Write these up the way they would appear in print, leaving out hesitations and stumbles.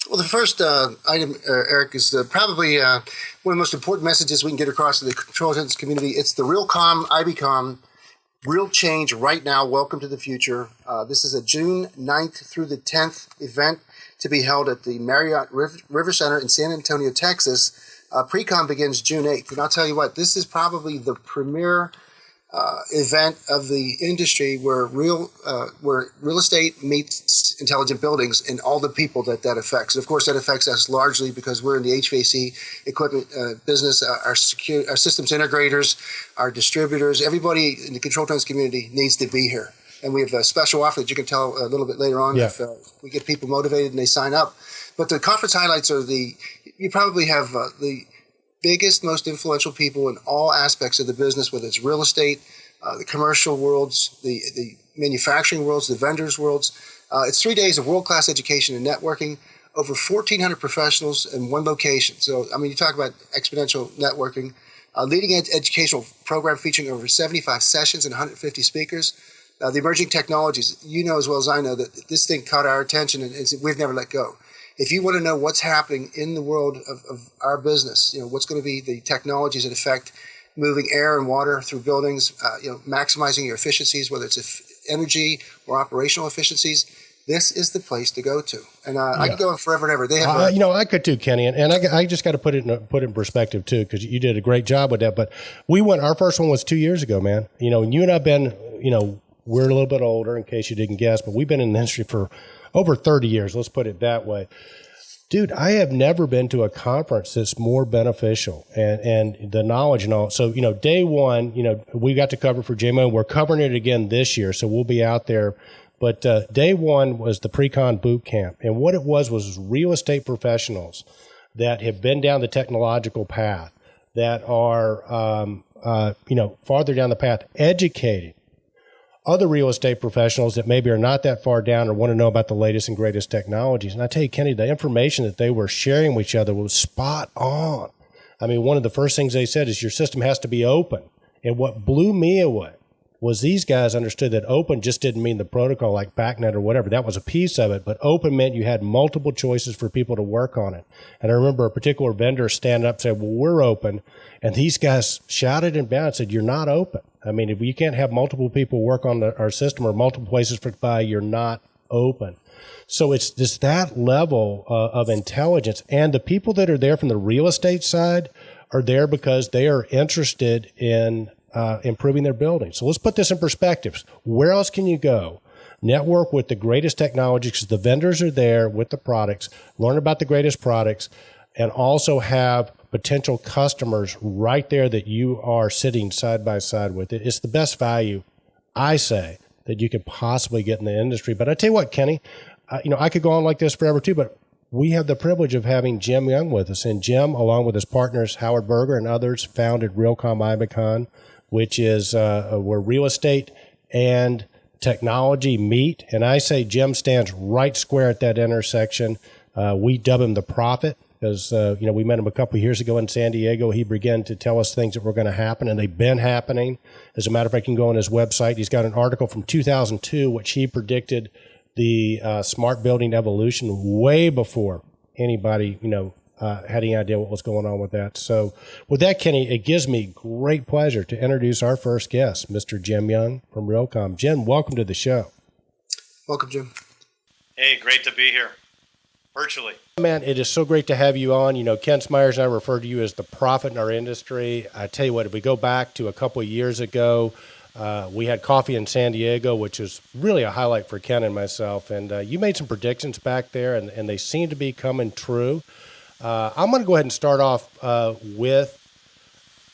Well, the first item, Eric, is probably one of the most important messages we can get across to the control attendance community. It's the RealComm, IBComm, real change right now. Welcome to the future. This is a June 9th through the 10th event to be held at the Marriott River Center in San Antonio, Texas. Pre-com begins June 8th. And I'll tell you what, this is probably the premier event of the industry where real estate meets intelligent buildings and all the people that affects. And of course, that affects us largely because we're in the HVAC equipment business. Our systems integrators, our distributors, everybody in the control trends community needs to be here. And we have a special offer that you can tell a little bit later on if we get people motivated and they sign up. But the conference highlights are you probably have the biggest, most influential people in all aspects of the business, whether it's real estate, the commercial worlds, the manufacturing worlds, the vendors worlds. It's 3 days of world-class education and networking, over 1,400 professionals in one location. So, I mean, you talk about exponential networking, leading-edge educational program featuring over 75 sessions and 150 speakers. The emerging technologies, you know as well as I know that this thing caught our attention and we've never let go. If you want to know what's happening in the world of our business, what's going to be the technologies that affect moving air and water through buildings, maximizing your efficiencies, whether it's energy or operational efficiencies, this is the place to go to. And I could go on forever and ever. They have, I could too, Kenny, and I just got to put it in perspective too, because you did a great job with that. But our first one was 2 years ago, man. And you and I've been, we're a little bit older, in case you didn't guess, but we've been in the industry for over 30 years. Let's put it that way. Dude, I have never been to a conference that's more beneficial and the knowledge and all. So, day one, we got to cover for JMO. We're covering it again this year, so we'll be out there. But day one was the pre-con boot camp. And what it was real estate professionals that have been down the technological path, that are, farther down the path, educating other real estate professionals that maybe are not that far down or want to know about the latest and greatest technologies. And I tell you, Kenny, the information that they were sharing with each other was spot on. I mean, one of the first things they said is your system has to be open. And what blew me away was these guys understood that open just didn't mean the protocol like BACnet or whatever. That was a piece of it, but open meant you had multiple choices for people to work on it. And I remember a particular vendor stand up and said, well, we're open. And these guys shouted and bowed and said, you're not open. I mean, if you can't have multiple people work on our system or multiple places to buy, you're not open. So it's just that level of intelligence. And the people that are there from the real estate side are there because they are interested in improving their building. So let's put this in perspective. Where else can you go? Network with the greatest technology because the vendors are there with the products, learn about the greatest products, and also have potential customers right there that you are sitting side by side with. It's the best value, I say, that you could possibly get in the industry. But I tell you what, Kenny, I could go on like this forever too, but we have the privilege of having Jim Young with us. And Jim, along with his partners, Howard Berger and others, founded RealComm IBCon, which is where real estate and technology meet. And I say Jim stands right square at that intersection. We dub him the prophet because, we met him a couple of years ago in San Diego. He began to tell us things that were going to happen, and they've been happening. As a matter of fact, you can go on his website. He's got an article from 2002, which he predicted the smart building evolution way before anybody, had any idea what was going on with that. So with that, Kenny, it gives me great pleasure to introduce our first guest, Mr. Jim Young from RealComm. Jim, welcome to the show. Welcome, Jim. Hey, great to be here, virtually. Man, it is so great to have you on. Ken Smyers and I refer to you as the prophet in our industry. I tell you what, if we go back to a couple of years ago, we had coffee in San Diego, which was really a highlight for Ken and myself. And you made some predictions back there, and they seem to be coming true. I'm going to go ahead and start off with,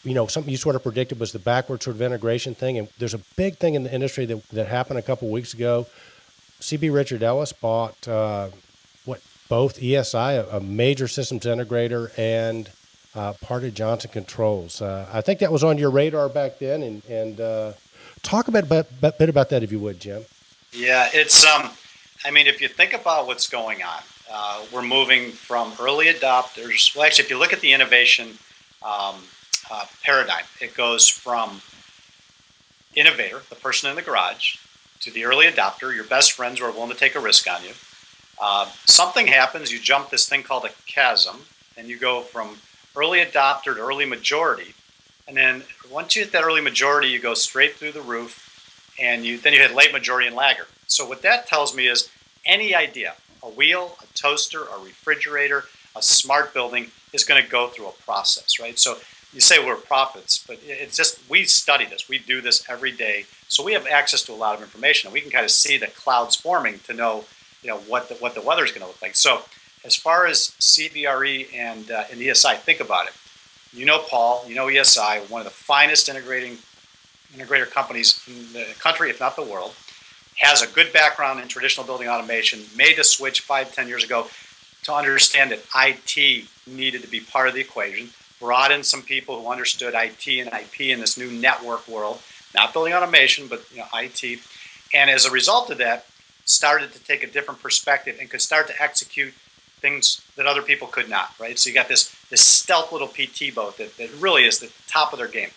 something you sort of predicted was the backward sort of integration thing. And there's a big thing in the industry that happened a couple of weeks ago. CB Richard Ellis bought both ESI, a major systems integrator, and part of Johnson Controls. I think that was on your radar back then. And talk a bit about that, if you would, Jim. Yeah, it's, if you think about what's going on, we're moving from early adopters. Well, actually, if you look at the innovation paradigm, it goes from innovator, the person in the garage, to the early adopter, your best friends who are willing to take a risk on you, Something happens, you jump this thing called a chasm, and you go from early adopter to early majority. And then once you hit that early majority, you go straight through the roof, and then you hit late majority and laggard. So what that tells me is any idea, a wheel, a toaster, a refrigerator, a smart building is going to go through a process, right? So you say we're prophets, but it's just we study this, we do this every day, so we have access to a lot of information, and we can kind of see the clouds forming to know, what the weather is going to look like. So as far as CBRE and ESI, think about it. Paul, ESI, one of the finest integrator companies in the country, if not the world, has a good background in traditional building automation, made the switch 5-10 years ago to understand that IT needed to be part of the equation, brought in some people who understood IT and IP in this new network world, not building automation, but IT. And as a result of that, started to take a different perspective and could start to execute things that other people could not, right? So you got this stealth little PT boat that really is the top of their game.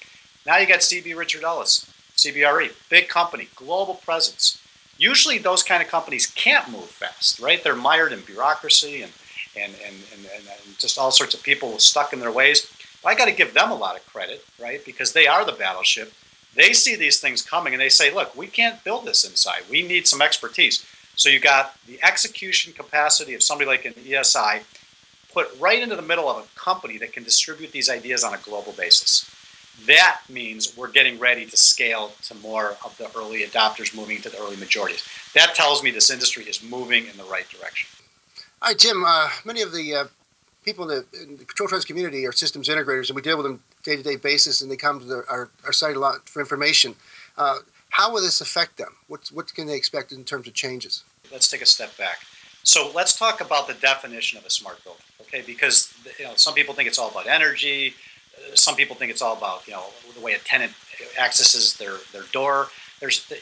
Now you got CB Richard Ellis, CBRE, big company, global presence. Usually those kind of companies can't move fast, right? They're mired in bureaucracy and just all sorts of people stuck in their ways. But I got to give them a lot of credit, right? Because they are the battleship. They see these things coming and they say, look, we can't build this inside. We need some expertise. So you got the execution capacity of somebody like an ESI put right into the middle of a company that can distribute these ideas on a global basis. That means we're getting ready to scale to more of the early adopters moving to the early majorities. That tells me this industry is moving in the right direction. All right, Jim, many of the people in the control trends community are systems integrators, and we deal with them day-to-day basis, and they come to our site a lot for information. How will this affect them? What can they expect in terms of changes? Let's take a step back. So let's talk about the definition of a smart building, okay? Because some people think it's all about energy. Some people think it's all about the way a tenant accesses their door.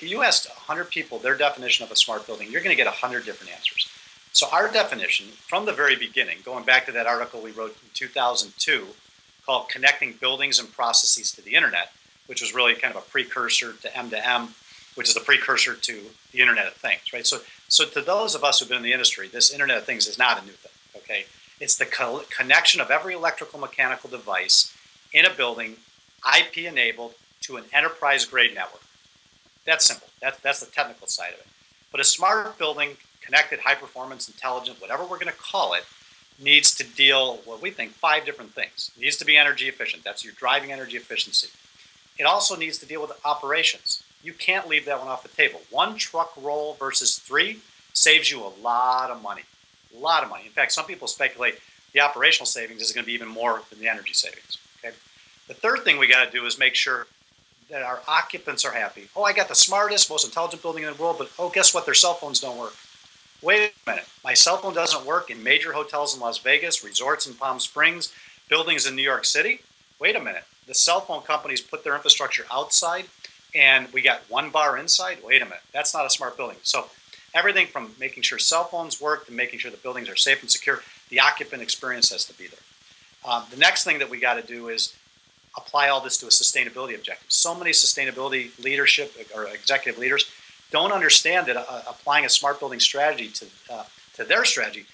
You asked 100 people their definition of a smart building, you're going to get 100 different answers. So our definition from the very beginning, going back to that article we wrote in 2002 called Connecting Buildings and Processes to the Internet, which was really kind of a precursor to M2M, which is the precursor to the Internet of Things, right? So to those of us who've been in the industry, this Internet of Things is not a new thing, okay? It's the connection of every electrical mechanical device in a building, IP enabled, to an enterprise grade network. That's simple. That's the technical side of it. But a smart building, connected, high performance, intelligent, whatever we're going to call it, needs to deal, what we think, 5 different things. It needs to be energy efficient. That's your driving energy efficiency. It also needs to deal with operations. You can't leave that one off the table. 1 truck roll versus 3 saves you a lot of money. A lot of money. In fact, some people speculate the operational savings is going to be even more than the energy savings. Okay. The third thing we got to do is make sure that our occupants are happy. Oh, I got the smartest, most intelligent building in the world, but guess what? Their cell phones don't work. Wait a minute. My cell phone doesn't work in major hotels in Las Vegas, resorts in Palm Springs, buildings in New York City. Wait a minute. The cell phone companies put their infrastructure outside, and we got 1 bar inside. Wait a minute. That's not a smart building. So everything from making sure cell phones work to making sure the buildings are safe and secure, the occupant experience has to be there. The next thing that we got to do is apply all this to a sustainability objective. So many sustainability leadership or executive leaders don't understand that applying a smart building strategy to their strategy,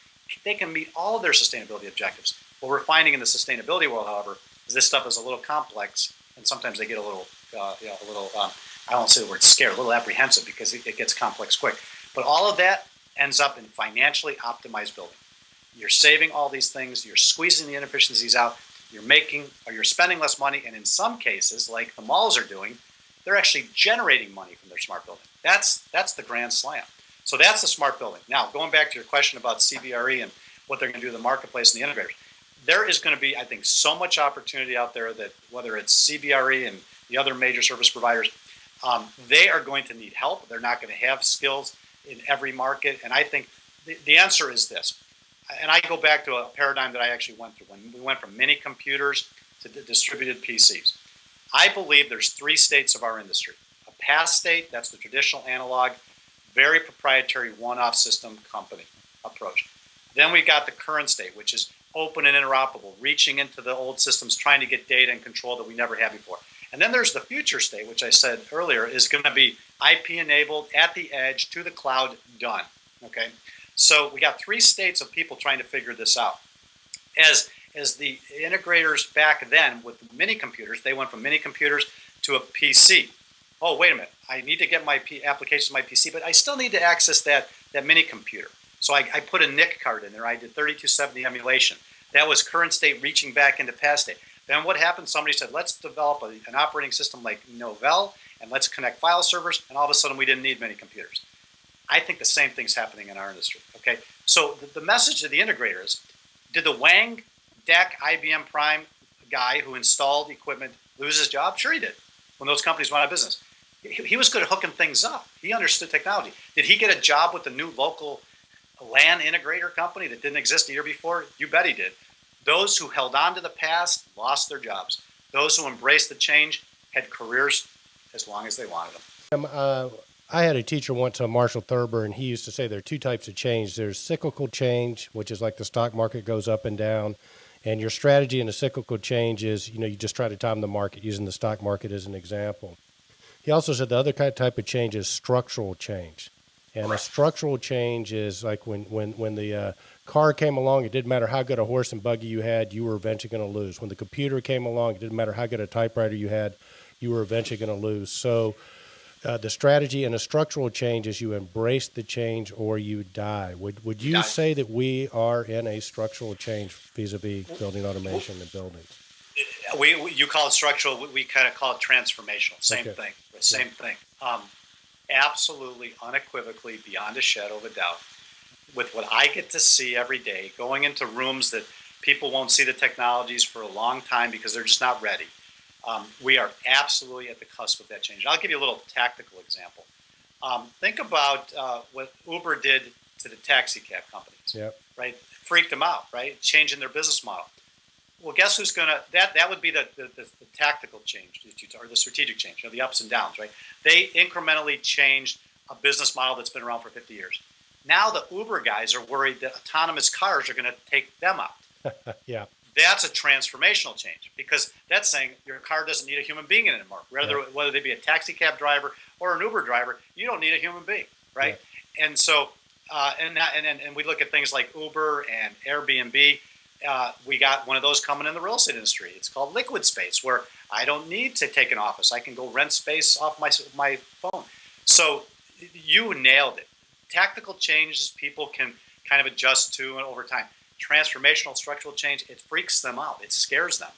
they can meet all of their sustainability objectives. What we're finding in the sustainability world, however, is this stuff is a little complex, and sometimes they get a little, I don't say the word scared, a little apprehensive because it gets complex quick. But all of that ends up in financially optimized building. You're saving all these things, you're squeezing the inefficiencies out, you're spending less money, and in some cases, like the malls are doing, they're actually generating money from their smart building. That's the grand slam. So that's the smart building. Now, going back to your question about CBRE and what they're going to do in the marketplace and the integrators, there is going to be, I think, so much opportunity out there that whether it's CBRE and the other major service providers, they are going to need help. They're not going to have skills in every market. And I think the answer is this. And I go back to a paradigm that I actually went through when we went from mini computers to distributed PCs. I believe there's 3 states of our industry. A past state, that's the traditional analog, very proprietary one-off system company approach. Then we got the current state, which is open and interoperable, reaching into the old systems, trying to get data and control that we never had before. And then there's the future state, which I said earlier is going to be IP enabled, at the edge, to the cloud, done. Okay. So we got 3 states of people trying to figure this out. As the integrators back then with the mini computers, they went from mini computers to a PC. Oh, wait a minute. I need to get my application to my PC, but I still need to access that mini computer. So I put a NIC card in there. I did 3270 emulation. That was current state reaching back into past state. Then what happened? Somebody said, let's develop an operating system like Novell, and let's connect file servers, and all of a sudden we didn't need many computers. I think the same thing's happening in our industry. Okay, so the message to the integrator is, did the Wang, DEC, IBM Prime guy who installed equipment lose his job? Sure he did, when those companies went out of business. He was good at hooking things up. He understood technology. Did he get a job with the new local LAN integrator company that didn't exist a year before? You bet he did. Those who held on to the past lost their jobs. Those who embraced the change had careers as long as they wanted them. I had a teacher once, Marshall Thurber, and he used to say there are 2 types of change. There's cyclical change, which is like the stock market goes up and down. And your strategy in a cyclical change is, you just try to time the market, using the stock market as an example. He also said the other type of change is structural change. And a structural change is like when the car came along, it didn't matter how good a horse and buggy you had, you were eventually going to lose. When the computer came along, it didn't matter how good a typewriter you had, you were eventually going to lose. So the strategy in a structural change is you embrace the change or you die. Would you say that we are in a structural change vis-a-vis building automation and buildings? You call it structural. We kind of call it transformational. Same thing. Same thing. Absolutely, unequivocally, beyond a shadow of a doubt, with what I get to see every day, going into rooms that people won't see the technologies for a long time because they're just not ready. We are absolutely at the cusp of that change. I'll give you a little tactical example. Think about what Uber did to the taxi cab companies. Yep. Right? Freaked them out. Right? Changing their business model. Well, guess who's going to that would be the tactical change, or the strategic change, the ups and downs, right? They incrementally changed a business model that's been around for 50 years. Now the Uber guys are worried that autonomous cars are going to take them out. Yeah. That's a transformational change, because that's saying your car doesn't need a human being in it anymore. Whether they be a taxi cab driver or an Uber driver, you don't need a human being, right? Yeah. And so, and we look at things like Uber and Airbnb. We got one of those coming in the real estate industry. It's called Liquid Space, where I don't need to take an office. I can go rent space off my phone. So you nailed it. Tactical changes people can kind of adjust to over time. Transformational structural change, it freaks them out. It scares them.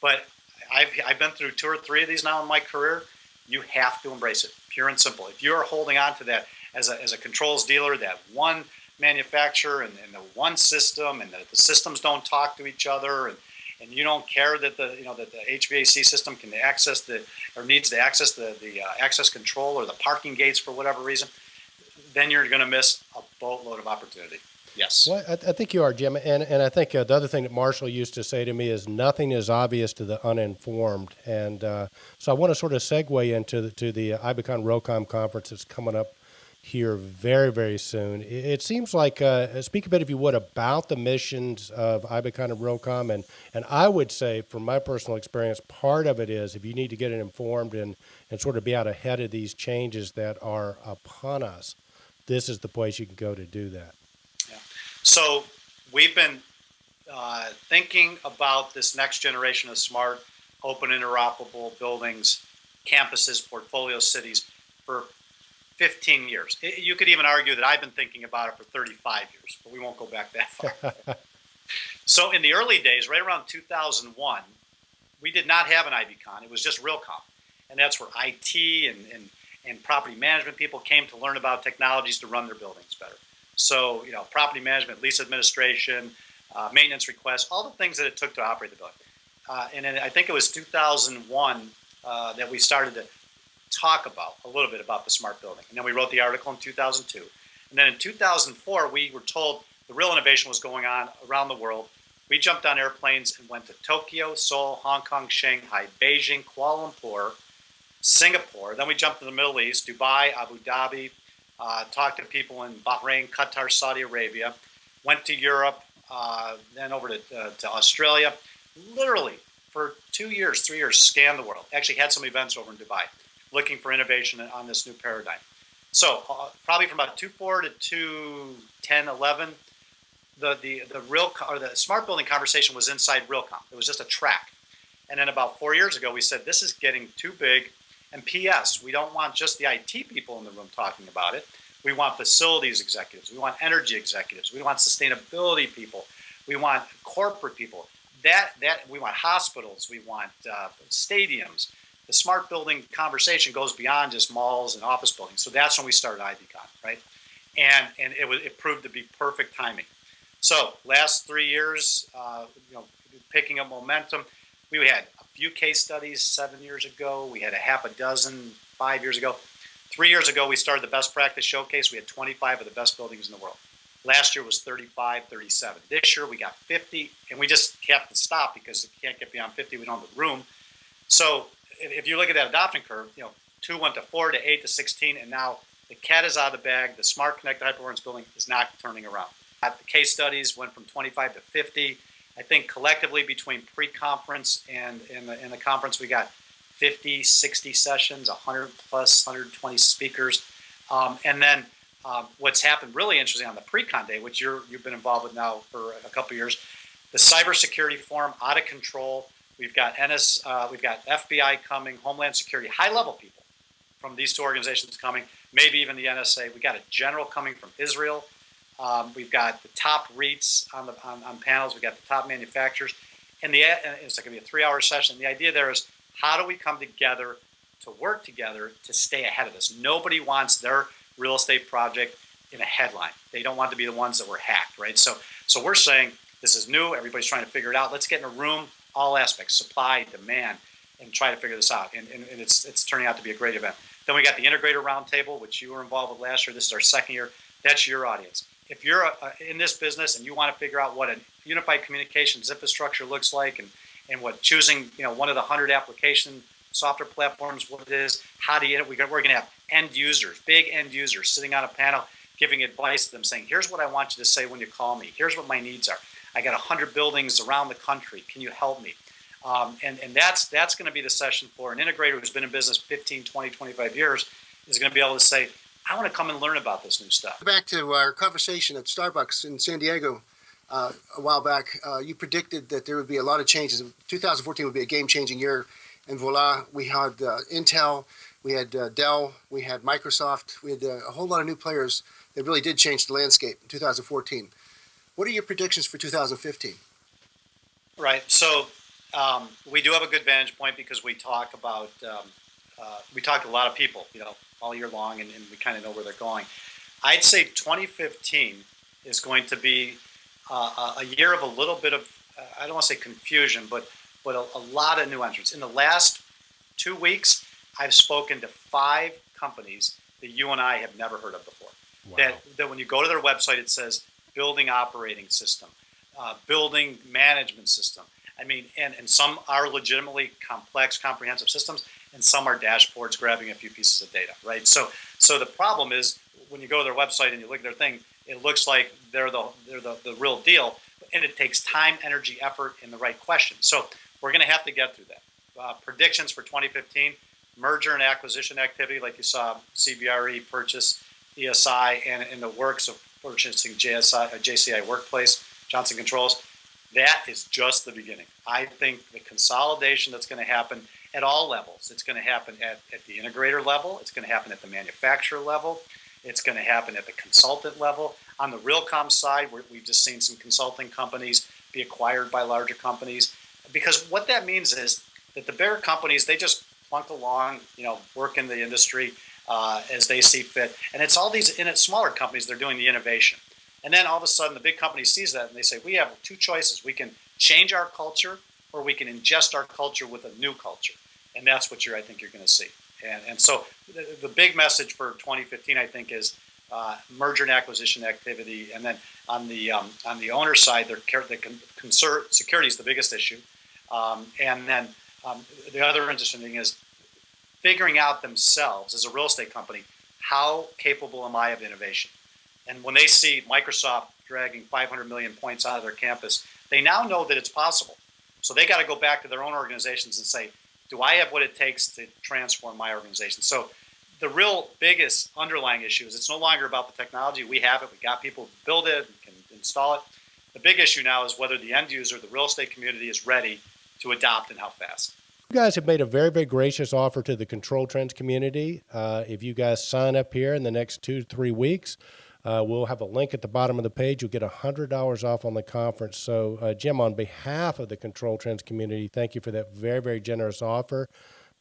But I've been through 2 or 3 of these now in my career. You have to embrace it, pure and simple. If you're holding on to that as a controls dealer, that one manufacturer and the one system, and the systems don't talk to each other, and you don't care that the HVAC system can access needs to access the access control or the parking gates for whatever reason, then you're going to miss a boatload of opportunity. Yes. Well, I think you are, Jim. And I think the other thing that Marshall used to say to me is nothing is obvious to the uninformed. And so I want to sort of segue into the IBCON ROCOM conference that's coming up here very, very soon. It seems like, speak a bit, if you would, about the missions of IBCON and ROCOM. And I would say, from my personal experience, part of it is if you need to get it informed and sort of be out ahead of these changes that are upon us, this is the place you can go to do that. Yeah. So we've been thinking about this next generation of smart, open, interoperable buildings, campuses, portfolio cities for 15 years. You could even argue that I've been thinking about it for 35 years, but we won't go back that far. So in the early days, right around 2001, we did not have an IBCON. It was just RealComm. And that's where IT and property management people came to learn about technologies to run their buildings better. So, property management, lease administration, maintenance requests, all the things that it took to operate the building. And then I think it was 2001 that we started to talk about a little bit about the smart building. And then we wrote the article in 2002. And then in 2004, we were told the real innovation was going on around the world. We jumped on airplanes and went to Tokyo, Seoul, Hong Kong, Shanghai, Beijing, Kuala Lumpur, Singapore. Then we jumped to the Middle East, Dubai, Abu Dhabi, talked to people in Bahrain, Qatar, Saudi Arabia, went to Europe, then over to Australia. Literally, for 2 years, 3 years, scanned the world. Actually had some events over in Dubai, looking for innovation on this new paradigm. So probably from about 2.4 to 2.10, 11, the real or the smart building conversation was inside Realcomm. It was just a track. And then about 4 years ago, we said this is getting too big. And P.S. We don't want just the IT people in the room talking about it. We want facilities executives. We want energy executives. We want sustainability people. We want corporate people. That we want hospitals. We want stadiums. The smart building conversation goes beyond just malls and office buildings. So that's when we started IBCon, right? And it proved to be perfect timing. So last 3 years, picking up momentum. We had a few case studies 7 years ago. We had a half a dozen 5 years ago. 3 years ago, we started the Best Practice Showcase. We had 25 of the best buildings in the world. Last year was 35, 37. This year we got 50, and we just have to stop because you can't get beyond 50. We don't have the room. So if you look at that adoption curve, 2 went to 4 to 8 to 16, and now the cat is out of the bag. The Smart Connected High-Performance Building is not turning around. The case studies went from 25 to 50. I think collectively between pre-conference and in the conference, we got 50, 60 sessions, 100 plus, 120 speakers. And then what's happened really interesting on the pre-con day, which you've been involved with now for a couple of years, the cybersecurity forum, out of control. We've got we've got FBI coming, Homeland Security, high-level people from these two organizations coming, maybe even the NSA. We got a general coming from Israel. We've got the top REITs on panels. We've got the top manufacturers. And it's going to be a 3-hour session. The idea there is, how do we come together to work together to stay ahead of this? Nobody wants their real estate project in a headline. They don't want to be the ones that were hacked, right? So we're saying this is new. Everybody's trying to figure it out. Let's get in a room, all aspects, supply, demand, and try to figure this out. And it's turning out to be a great event. Then we got the Integrator Roundtable, which you were involved with last year. This is our second year. That's your audience. If you're in this business and you want to figure out what a unified communications infrastructure looks like, and what choosing one of the 100 application software platforms, what it is, how do you, we're going to have end users, big end users sitting on a panel giving advice to them, saying, here's what I want you to say when you call me. Here's what my needs are. I got 100 buildings around the country. Can you help me? And that's going to be the session for an integrator who's been in business 15, 20, 25 years, is going to be able to say, I want to come and learn about this new stuff. Back to our conversation at Starbucks in San Diego a while back, you predicted that there would be a lot of changes. 2014 would be a game-changing year, and voila, we had Intel, we had Dell, we had Microsoft, we had a whole lot of new players that really did change the landscape in 2014. What are your predictions for 2015? Right. So we do have a good vantage point because we talk about we talk to a lot of people, all year long, and we kind of know where they're going. I'd say 2015 is going to be a year of a little bit of I don't want to say confusion, but a lot of new entrants. In the last 2 weeks, I've spoken to 5 companies that you and I have never heard of before. Wow. That when you go to their website, it says building operating system, building management system. I mean, and some are legitimately complex, comprehensive systems, and some are dashboards grabbing a few pieces of data, right? So the problem is when you go to their website and you look at their thing, it looks like they're the real deal, and it takes time, energy, effort, and the right questions. So we're going to have to get through that. Predictions for 2015: merger and acquisition activity, like you saw CBRE purchase ESI, and in the works of purchasing JCI Workplace, Johnson Controls. That is just the beginning. I think the consolidation that's going to happen at all levels. It's going to happen at the integrator level. It's going to happen at the manufacturer level. It's going to happen at the consultant level. On the Realcomm side, we've just seen some consulting companies be acquired by larger companies. Because what that means is that the bigger companies, they just plunk along, work in the industry as they see fit. And it's all these smaller companies, they're doing the innovation. And then all of a sudden, the big company sees that and they say, we have 2 choices. We can change our culture, or we can ingest our culture with a new culture. And that's what I think you're going to see. And so the big message for 2015, I think, is merger and acquisition activity. And then on the owner side, security is the biggest issue. And then the other interesting thing is figuring out themselves as a real estate company, how capable am I of innovation? And when they see Microsoft dragging 500 million points out of their campus, they now know that it's possible. So they got to go back to their own organizations and say, do I have what it takes to transform my organization? So the real biggest underlying issue is it's no longer about the technology. We have it. We got people who build it, we can install it. The big issue now is whether the end user, the real estate community, is ready to adopt and how fast. You guys have made a very, very gracious offer to the Control Trends community. If you guys sign up here in the next 2 to 3 weeks, we'll have a link at the bottom of the page. You'll get $100 off on the conference. So, Jim, on behalf of the Control Trends community, thank you for that very, very generous offer.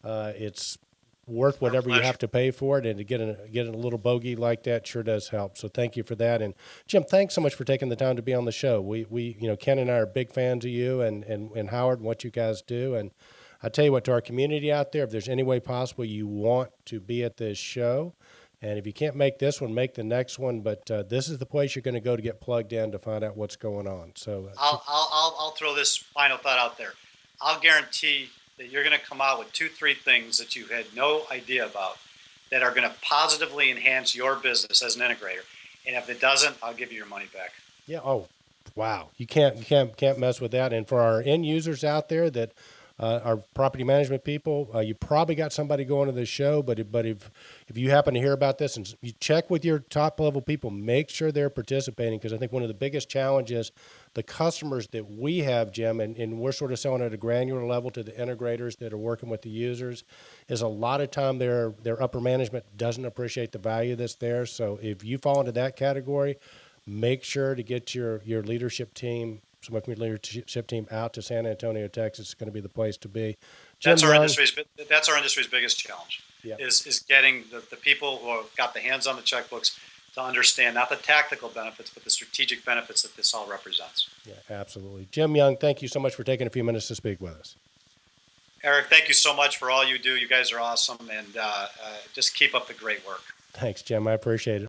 It's worth whatever you have to pay for it, and to get a little bogey like that sure does help. So thank you for that. And Jim, thanks so much for taking the time to be on the show. We Ken and I are big fans of you and Howard and what you guys do. And I tell you what, to our community out there, if there's any way possible you want to be at this show, and if you can't make this one, make the next one. But this is the place you're going to go to get plugged in to find out what's going on. So I'll throw this final thought out there. I'll guarantee that you're going to come out with 2-3 things that you had no idea about that are going to positively enhance your business as an integrator. And if it doesn't, I'll give you your money back. Yeah. Oh, wow. You can't mess with that. And for our end users out there that our property management people, you probably got somebody going to the show, but if you happen to hear about this and you check with your top level people, make sure they're participating, because I think one of the biggest challenges, the customers that we have, Jim, and we're sort of selling at a granular level to the integrators that are working with the users, is a lot of time their upper management doesn't appreciate the value that's there. So if you fall into that category, make sure to get your leadership team, some of your leadership team out to San Antonio, Texas. It's going to be the place to be. That's our industry's biggest challenge. Yeah. Is getting the people who have got the hands on the checkbooks to understand not the tactical benefits, but the strategic benefits that this all represents. Yeah, absolutely. Jim Young, thank you so much for taking a few minutes to speak with us. Eric, thank you so much for all you do. You guys are awesome, and just keep up the great work. Thanks, Jim. I appreciate it.